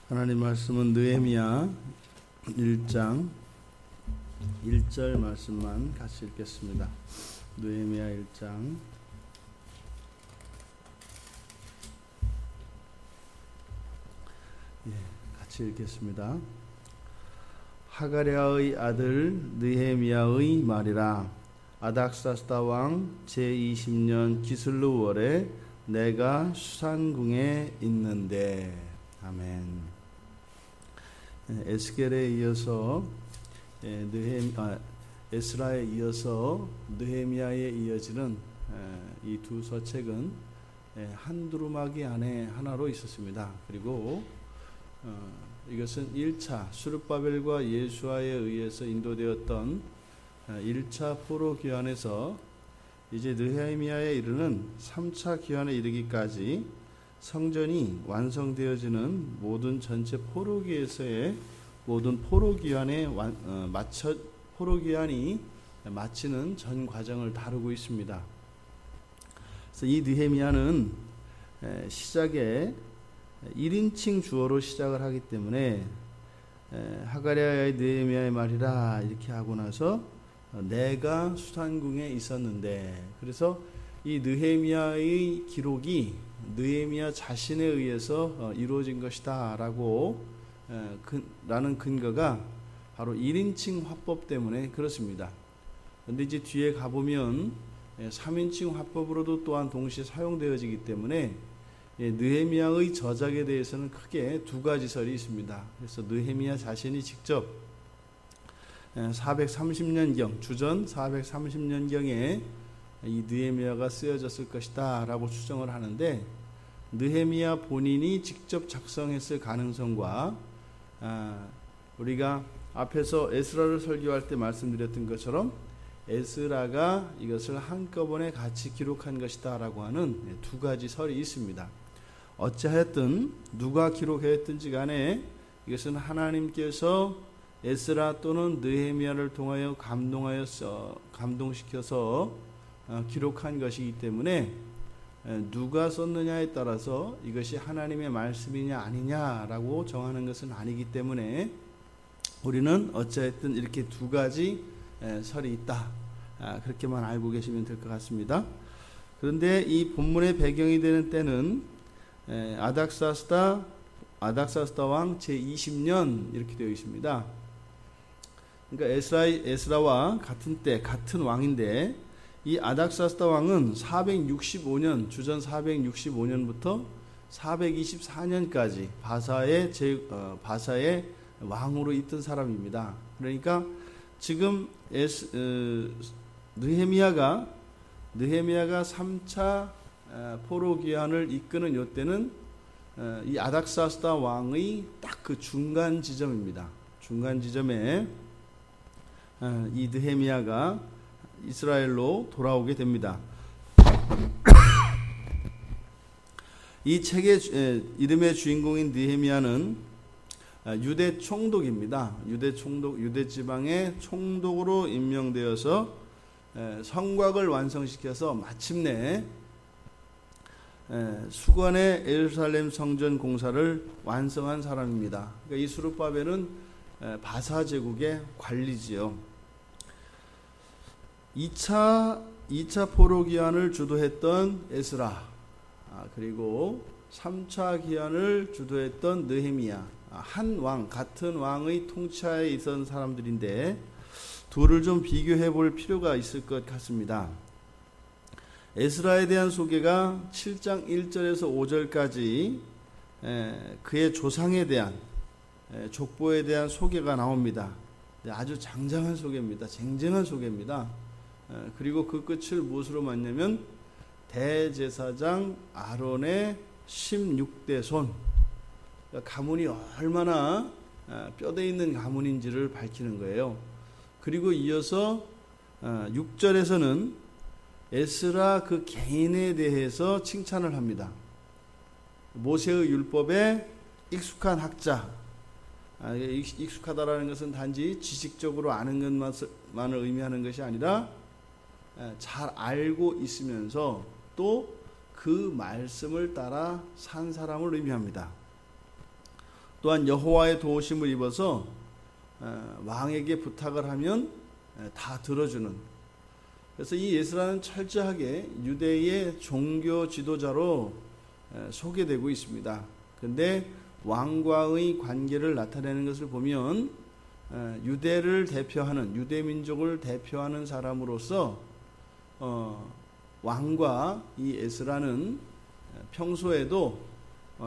하나님 말씀은 느헤미야 1장 1절 말씀만 같이 읽겠습니다. 느헤미야 1장 같이 읽겠습니다. 하가랴의 아들 느헤미야의 말이라. 아닥사스다 왕 제20년 기슬루 월에 내가 수산궁에 있는데. 아멘. 에스겔에 이어서 에스라에 이어서 느헤미야에 이어지는 이 두 서책은 한 두루마기 안에 하나로 있었습니다. 그리고 이것은 1차 수르바벨과 예수아에 의해서 인도되었던 1차 포로 귀환에서 이제 느헤미야에 이르는 3차 귀환에 이르기까지 성전이 완성되어지는 모든 전체 포로기에서의 모든 포로기환에 포로기환이 마치는 전 과정을 다루고 있습니다. 그래서 이 느헤미야는 시작에 1인칭 주어로 시작을 하기 때문에 하가랴의 느헤미야의 말이라 이렇게 하고 나서 내가 수산궁에 있었는데, 그래서 이 느헤미야의 기록이 느헤미야 자신에 의해서 이루어진 것이다 라는 근거가 바로 1인칭 화법 때문에 그렇습니다. 그런데 이제 뒤에 가보면 3인칭 화법으로도 또한 동시에 사용되어지기 때문에 느헤미야의 저작에 대해서는 크게 두 가지 설이 있습니다. 그래서 느헤미야 자신이 직접 430년경, 주전 430년경에 이 느헤미야가 쓰여졌을 것이다 라고 추정을 하는데, 느헤미야 본인이 직접 작성했을 가능성과 우리가 앞에서 에스라를 설교할 때 말씀드렸던 것처럼 에스라가 이것을 한꺼번에 같이 기록한 것이다 라고 하는 두 가지 설이 있습니다. 어찌하였든 누가 기록했든지 간에 이것은 하나님께서 에스라 또는 느헤미야를 통하여 감동시켜서 기록한 것이기 때문에 누가 썼느냐에 따라서 이것이 하나님의 말씀이냐 아니냐라고 정하는 것은 아니기 때문에 우리는 어찌하였든 이렇게 두 가지 설이 있다, 그렇게만 알고 계시면 될 것 같습니다. 그런데 이 본문의 배경이 되는 때는 아닥사스다 왕 제20년 이렇게 되어 있습니다. 그러니까 에스라와 같은 때 같은 왕인데, 이 아닥사스다 왕은 465년 주전 465년부터 424년까지 바사의 왕으로 있던 사람입니다. 그러니까 지금 느헤미야가 3차 포로 귀환을 이끄는 이때는 이 아닥사스다 왕의 딱 그 중간 지점입니다. 중간 지점에 이 느헤미야가 이스라엘로 돌아오게 됩니다. 이 책의 이름의 주인공인 느헤미야는 유대 총독입니다. 유대 지방의 총독으로 임명되어서 성곽을 완성시켜서 마침내 수건의 예루살렘 성전 공사를 완성한 사람입니다. 그러니까 이 스룹바벨은 바사 제국의 관리지요. 2차 포로 기한을 주도했던 에스라, 그리고 3차 기한을 주도했던 느헤미야, 같은 왕의 통치하에 있던 사람들인데 둘을 좀 비교해 볼 필요가 있을 것 같습니다. 에스라에 대한 소개가 7장 1절에서 5절까지 그의 조상에 대한 족보에 대한 소개가 나옵니다. 아주 장장한 소개입니다. 쟁쟁한 소개입니다. 그리고 그 끝을 무엇으로 맞냐면 대제사장 아론의 16대 손, 가문이 얼마나 뼈대 있는 가문인지를 밝히는 거예요. 그리고 이어서 6절에서는 에스라 그 개인에 대해서 칭찬을 합니다. 모세의 율법에 익숙한 학자, 익숙하다라는 것은 단지 지식적으로 아는 것만을 의미하는 것이 아니라 잘 알고 있으면서 또 그 말씀을 따라 산 사람을 의미합니다. 또한 여호와의 도우심을 입어서 왕에게 부탁을 하면 다 들어주는, 그래서 이 에스라는 철저하게 유대의 종교 지도자로 소개되고 있습니다. 그런데 왕과의 관계를 나타내는 것을 보면 유대를 대표하는, 유대 민족을 대표하는 사람으로서 왕과 이 에스라는 평소에도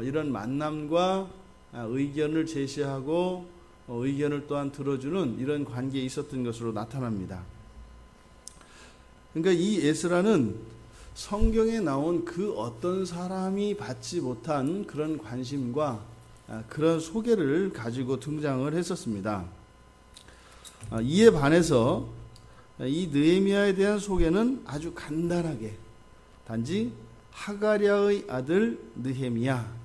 이런 만남과 의견을 제시하고 의견을 또한 들어주는 이런 관계에 있었던 것으로 나타납니다. 그러니까 이 에스라는 성경에 나온 그 어떤 사람이 받지 못한 그런 관심과 그런 소개를 가지고 등장을 했었습니다. 이에 반해서 이 느헤미야에 대한 소개는 아주 간단하게, 단지 하가랴의 아들 느헤미야,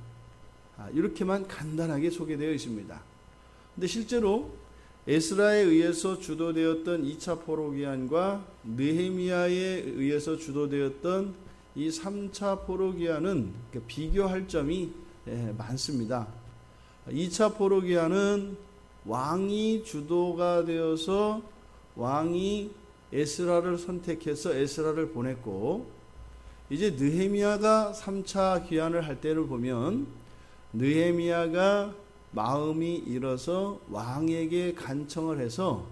이렇게만 간단하게 소개되어 있습니다. 근데 실제로 에스라에 의해서 주도되었던 2차 포로기한과 느헤미야에 의해서 주도되었던 이 3차 포로기한은 비교할 점이 많습니다. 2차 포로기한은 왕이 주도가 되어서 왕이 에스라를 선택해서 에스라를 보냈고, 이제 느헤미야가 3차 귀환을 할 때를 보면 느헤미야가 마음이 일어서 왕에게 간청을 해서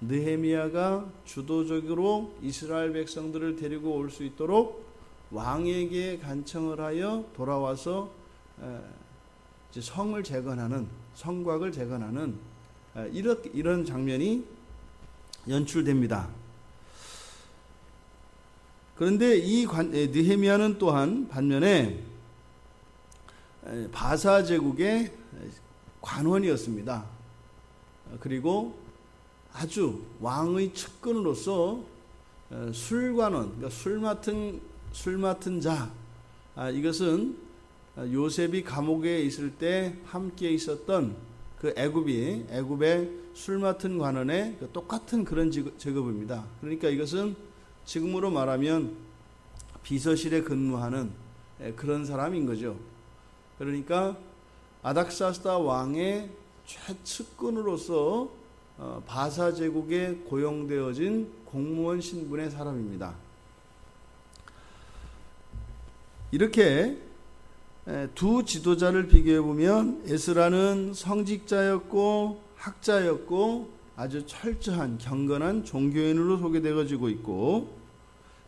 느헤미야가 주도적으로 이스라엘 백성들을 데리고 올 수 있도록 왕에게 간청을 하여 돌아와서 이제 성을 재건하는, 성곽을 재건하는 이런 장면이 연출됩니다. 그런데 이 느헤미야는 또한 반면에 바사 제국의 관원이었습니다. 그리고 아주 왕의 측근으로서 술관원, 그러니까 술 맡은 자, 이것은 요셉이 감옥에 있을 때 함께 있었던 그 애굽의 술 맡은 관원의 똑같은 그런 직업입니다. 그러니까 이것은 지금으로 말하면 비서실에 근무하는 그런 사람인 거죠. 그러니까 아닥사스다 왕의 최측근으로서 바사 제국에 고용되어진 공무원 신분의 사람입니다. 이렇게 두 지도자를 비교해 보면 에스라는 성직자였고 학자였고 아주 철저한 경건한 종교인으로 소개되어지고 있고,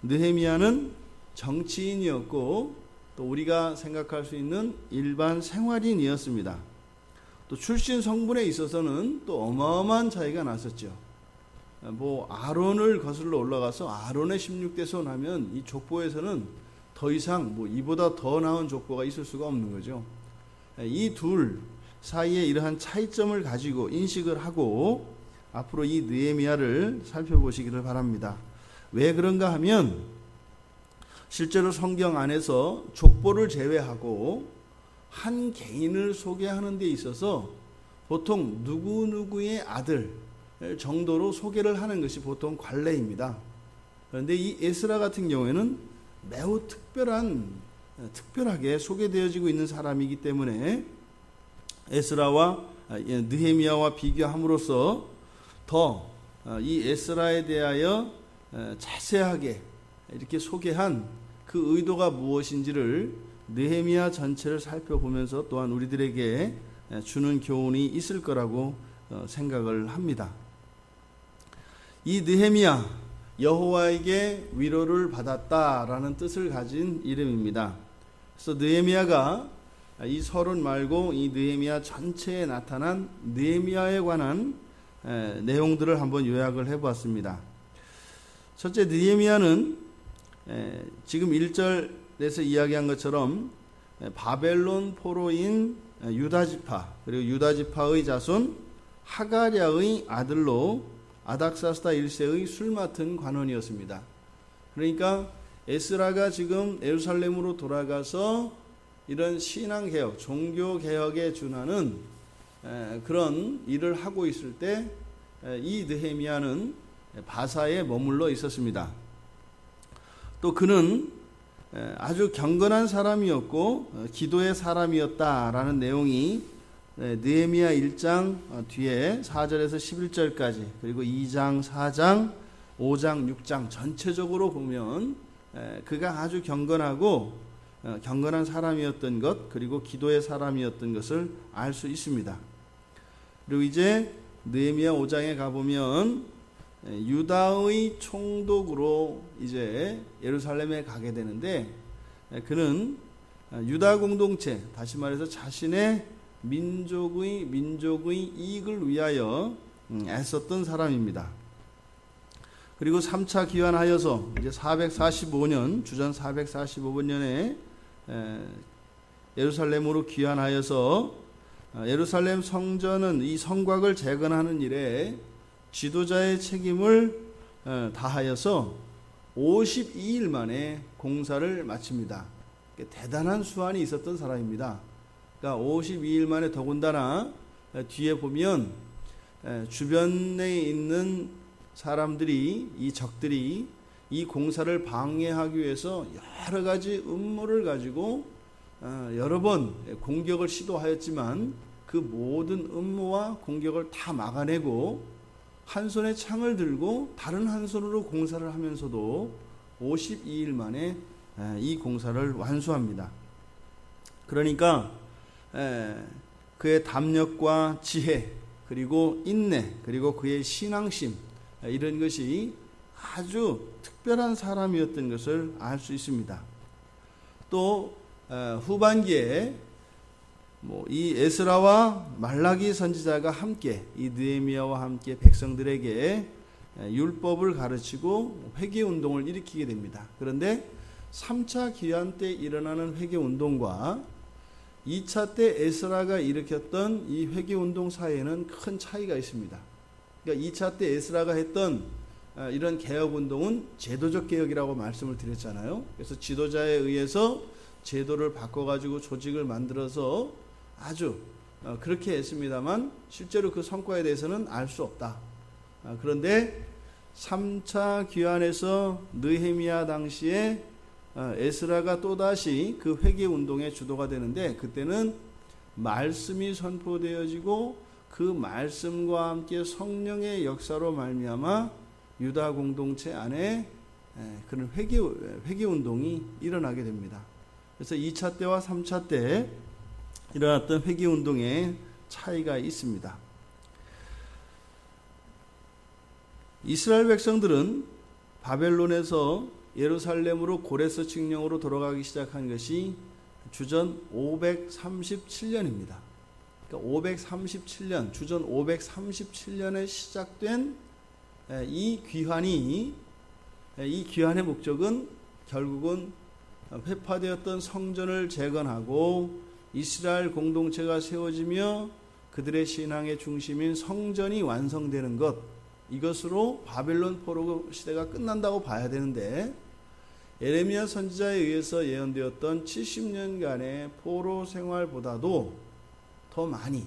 느헤미야는 정치인이었고 또 우리가 생각할 수 있는 일반 생활인이었습니다. 또 출신 성분에 있어서는 또 어마어마한 차이가 났었죠. 아론을 거슬러 올라가서 아론의 16대 손 하면 이 족보에서는 더 이상 이보다 더 나은 족보가 있을 수가 없는 거죠. 이 둘 사이에 이러한 차이점을 가지고 인식을 하고 앞으로 이 느헤미야를 살펴보시기를 바랍니다. 왜 그런가 하면 실제로 성경 안에서 족보를 제외하고 한 개인을 소개하는 데 있어서 보통 누구누구의 아들 정도로 소개를 하는 것이 보통 관례입니다. 그런데 이 에스라 같은 경우에는 매우 특별하게 소개되어지고 있는 사람이기 때문에 에스라와 느헤미야와 비교함으로써 더 이 에스라에 대하여 자세하게 이렇게 소개한 그 의도가 무엇인지를 느헤미야 전체를 살펴보면서 또한 우리들에게 주는 교훈이 있을 거라고 생각을 합니다. 이 느헤미야, 여호와에게 위로를 받았다라는 뜻을 가진 이름입니다. 그래서 느헤미야가 이 서론 말고 이 느헤미야 전체에 나타난 느헤미야에 관한 내용들을 한번 요약을 해보았습니다. 첫째, 느헤미야는 지금 1절에서 이야기한 것처럼 바벨론 포로인 유다지파, 그리고 유다지파의 자손 하가랴의 아들로 아닥사스다 1세의 술 맡은 관원이었습니다. 그러니까 에스라가 지금 예루살렘으로 돌아가서 이런 신앙개혁, 종교개혁에 준하는 그런 일을 하고 있을 때 이 느헤미야는 바사에 머물러 있었습니다. 또 그는 아주 경건한 사람이었고 기도의 사람이었다라는 내용이 느헤미야 1장 뒤에 4절에서 11절까지 그리고 2장, 4장, 5장, 6장 전체적으로 보면 그가 아주 경건하고 경건한 사람이었던 것 그리고 기도의 사람이었던 것을 알 수 있습니다. 그리고 이제 느헤미야 5장에 가보면 유다의 총독으로 이제 예루살렘에 가게 되는데 그는 유다 공동체 다시 말해서 자신의 민족의 이익을 위하여 애썼던 사람입니다. 그리고 3차 귀환하여서 이제 445년 주전 445년에 예루살렘으로 귀환하여서 예루살렘 성전은 이 성곽을 재건하는 일에 지도자의 책임을 다하여서 52일 만에 공사를 마칩니다. 대단한 수완이 있었던 사람입니다. 그러니까 52일 만에 더군다나 뒤에 보면 주변에 있는 사람들이 이 적들이 이 공사를 방해하기 위해서 여러 가지 음모를 가지고 여러 번 공격을 시도하였지만 그 모든 음모와 공격을 다 막아내고 한 손에 창을 들고 다른 한 손으로 공사를 하면서도 52일 만에 이 공사를 완수합니다. 그러니까 그의 담력과 지혜 그리고 인내 그리고 그의 신앙심 이런 것이 아주 특별한 사람이었던 것을 알 수 있습니다. 또 후반기에 이 에스라와 말라기 선지자가 함께 이 느헤미야와 함께 백성들에게 율법을 가르치고 회개 운동을 일으키게 됩니다. 그런데 3차 귀환 때 일어나는 회개 운동과 2차 때 에스라가 일으켰던 이 회개 운동 사이에는 큰 차이가 있습니다. 그러니까 2차 때 에스라가 했던 이런 개혁 운동은 제도적 개혁이라고 말씀을 드렸잖아요. 그래서 지도자에 의해서 제도를 바꿔가지고 조직을 만들어서 아주 그렇게 했습니다만 실제로 그 성과에 대해서는 알 수 없다. 그런데 3차 귀환에서 느헤미야 당시에 에스라가 또다시 그 회개 운동의 주도가 되는데 그때는 말씀이 선포되어지고 그 말씀과 함께 성령의 역사로 말미암아 유다 공동체 안에 그런 회개 운동이 일어나게 됩니다. 그래서 2차 때와 3차 때 일어났던 회개 운동의 차이가 있습니다. 이스라엘 백성들은 바벨론에서 예루살렘으로 고레스 칙령으로 돌아가기 시작한 것이 주전 537년입니다. 그러니까 537년, 주전 537년에 시작된 이 귀환의 목적은 결국은 회파되었던 성전을 재건하고 이스라엘 공동체가 세워지며 그들의 신앙의 중심인 성전이 완성되는 것, 이것으로 바벨론 포로 시대가 끝난다고 봐야 되는데 예레미야 선지자에 의해서 예언되었던 70년간의 포로 생활보다도 더 많이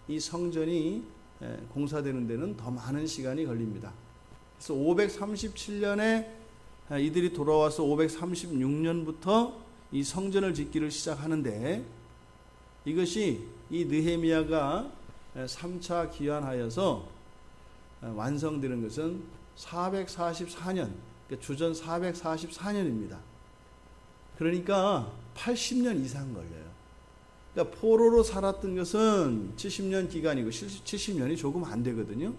이 성전이 공사되는 데는 더 많은 시간이 걸립니다. 그래서 537년에 이들이 돌아와서 536년부터 이 성전을 짓기를 시작하는데 이것이 이 느헤미야가 3차 귀환하여서 완성되는 것은 444년, 그러니까 주전 444년입니다. 그러니까 80년 이상 걸려요. 그러니까 포로로 살았던 것은 70년 기간이고 70년이 조금 안 되거든요.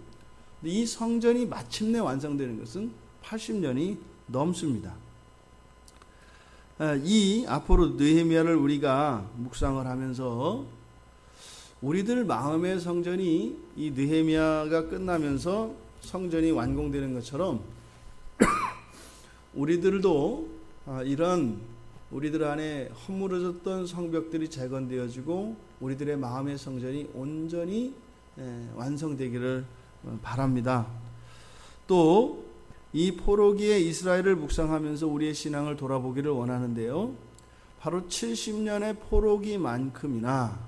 근데 이 성전이 마침내 완성되는 것은 80년이 넘습니다. 이 앞으로 느헤미야를 우리가 묵상을 하면서 우리들 마음의 성전이 이 느헤미야가 끝나면서 성전이 완공되는 것처럼 우리들도 이런 우리들 안에 허물어졌던 성벽들이 재건되어지고 우리들의 마음의 성전이 온전히 완성되기를 바랍니다. 또 이 포로기의 이스라엘을 묵상하면서 우리의 신앙을 돌아보기를 원하는데요. 바로 70년의 포로기만큼이나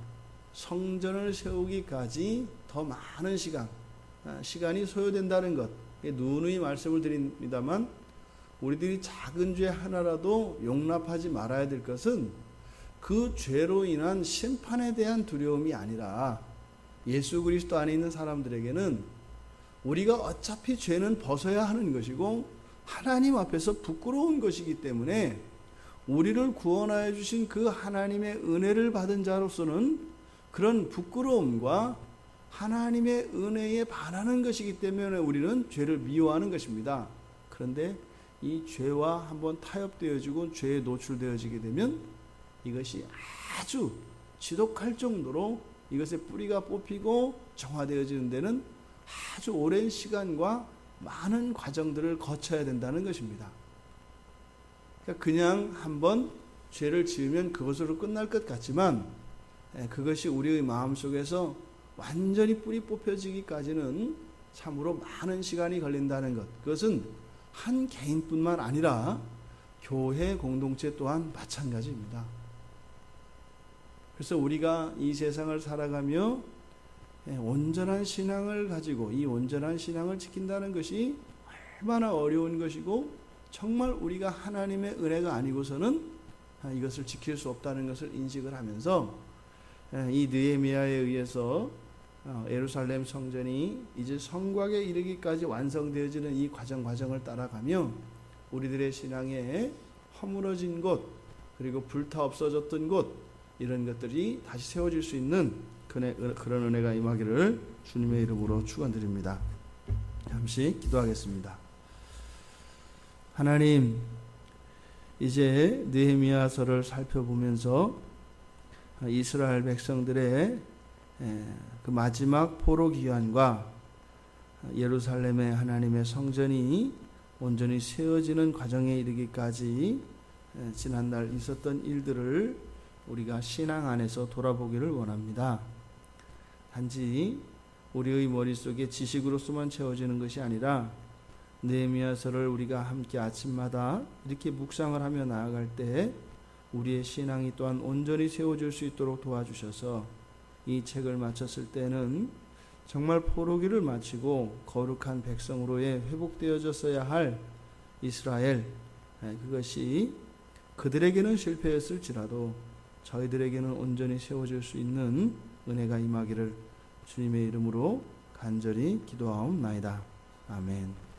성전을 세우기까지 더 많은 시간이 소요된다는 것, 누누이 말씀을 드립니다만 우리들이 작은 죄 하나라도 용납하지 말아야 될 것은 그 죄로 인한 심판에 대한 두려움이 아니라 예수 그리스도 안에 있는 사람들에게는 우리가 어차피 죄는 벗어야 하는 것이고 하나님 앞에서 부끄러운 것이기 때문에 우리를 구원하여 주신 그 하나님의 은혜를 받은 자로서는 그런 부끄러움과 하나님의 은혜에 반하는 것이기 때문에 우리는 죄를 미워하는 것입니다. 그런데 이 죄와 한번 타협되어지고 죄에 노출되어지게 되면 이것이 아주 지독할 정도로 이것의 뿌리가 뽑히고 정화되어지는 데는 아주 오랜 시간과 많은 과정들을 거쳐야 된다는 것입니다. 그러니까 그냥 한번 죄를 지으면 그것으로 끝날 것 같지만 그것이 우리의 마음속에서 완전히 뿌리 뽑혀지기까지는 참으로 많은 시간이 걸린다는 것. 그것은 한 개인뿐만 아니라 교회 공동체 또한 마찬가지입니다. 그래서 우리가 이 세상을 살아가며 온전한 신앙을 가지고 이 온전한 신앙을 지킨다는 것이 얼마나 어려운 것이고 정말 우리가 하나님의 은혜가 아니고서는 이것을 지킬 수 없다는 것을 인식을 하면서 이 느헤미야에 의해서 예루살렘 성전이 이제 성곽에 이르기까지 완성되어지는 이 과정을 따라가며 우리들의 신앙에 허물어진 곳 그리고 불타 없어졌던 곳 이런 것들이 다시 세워질 수 있는 그런 은혜가 임하기를 주님의 이름으로 축원드립니다. 잠시 기도하겠습니다. 하나님, 이제 느헤미야서를 살펴보면서 이스라엘 백성들의 그 마지막 포로 기한과 예루살렘의 하나님의 성전이 온전히 세워지는 과정에 이르기까지 지난날 있었던 일들을 우리가 신앙 안에서 돌아보기를 원합니다. 단지 우리의 머릿속에 지식으로서만 채워지는 것이 아니라 느헤미야서를 우리가 함께 아침마다 이렇게 묵상을 하며 나아갈 때 우리의 신앙이 또한 온전히 세워질 수 있도록 도와주셔서 이 책을 마쳤을 때는 정말 포로기를 마치고 거룩한 백성으로의 회복되어졌어야 할 이스라엘, 그것이 그들에게는 실패했을지라도 저희들에게는 온전히 세워질 수 있는 은혜가 임하기를 주님의 이름으로 간절히 기도하옵나이다. 아멘.